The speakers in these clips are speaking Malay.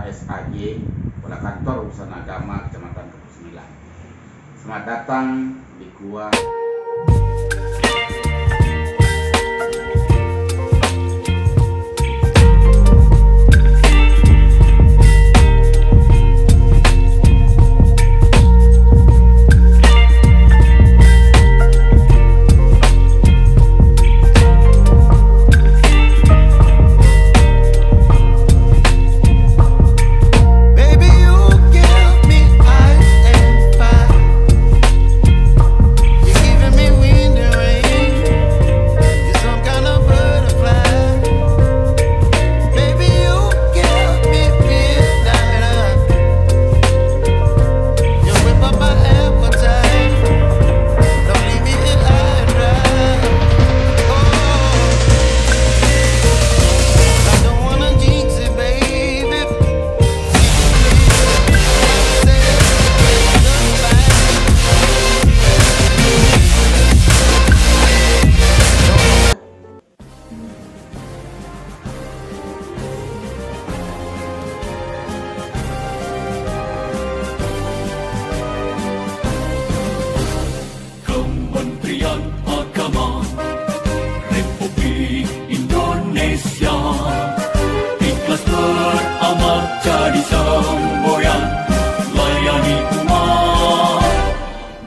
Saudara SAY, Kepala Kantor Urusan Agama Kecamatan Kepus 9. Selamat datang di Gua.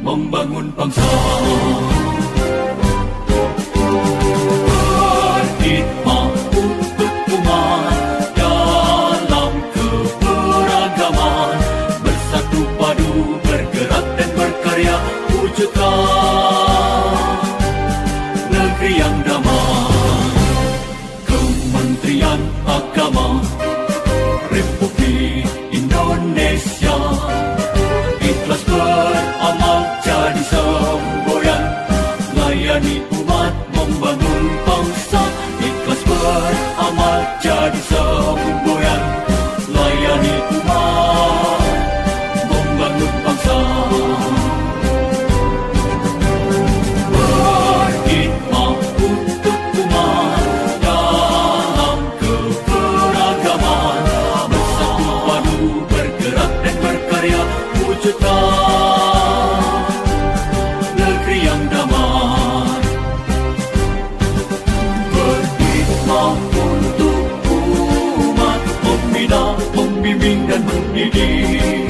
Membangun bangsa, berkhidmat untuk umat dalam keberagaman, bersatu padu bergerak dan berkarya wujudkan negeri yang damai. Kementerian Agama Republik Indonesia ikhlas beramal jadi semboyan, layani umat membangun bangsa. Ikhlas beramal jadi semboyan, layani umat membangun bangsa. Berkhidmat untuk umat dalam keberagaman, bersatu padu bergerak dan berkarya wujudkan negeri yang damai. Berkhidmat untuk umat, membina, membimbing dan mendidik,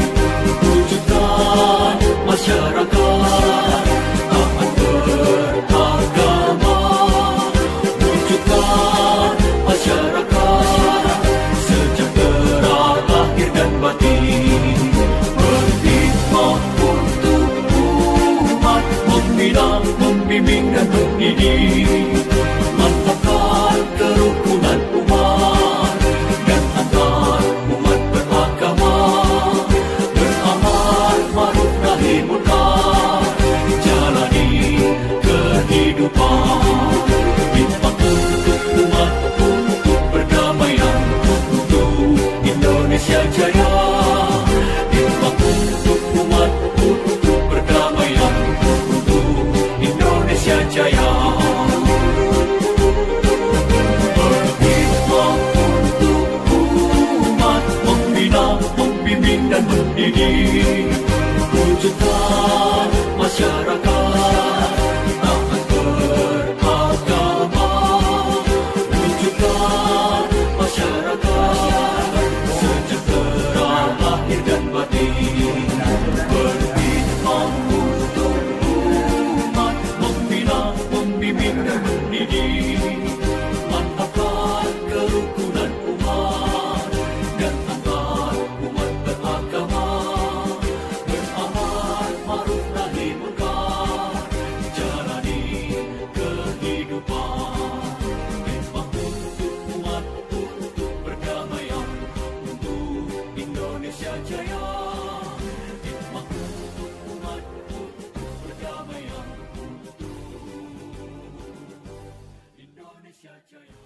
wujudkan masyarakat taat beragama, wujudkan masyarakat sejahtera lahir dan batin. Membimbing dan mendidik, mantapkan kerukunan umat dan antar umat beragama, beramal ma'ruf nahi munkar, jalani kehidupan, khidmat untuk umat, untuk perdamaian, untuk Indonesia Jaya. Khidmat untuk umat, untuk perdamaian, Indonesia Jaya. Berkhidmat untuk umat, membina, membimbing dan mendidik, wujudkan masyarakat taat beragama, wujudkan masyarakat sejahtera lahir dan batin. Berkhidmat untuk umat, membina, membimbing dan mendidik, mantapkan kerukunan umat dan antar umat beragama, beramal ma'ruf nahi munkar, jalani kehidupan. Khidmat untuk umat, untuk perdamaian, untuk Indonesia Jaya. Khidmat untuk umat, untuk perdamaian, untuk Indonesia Jaya.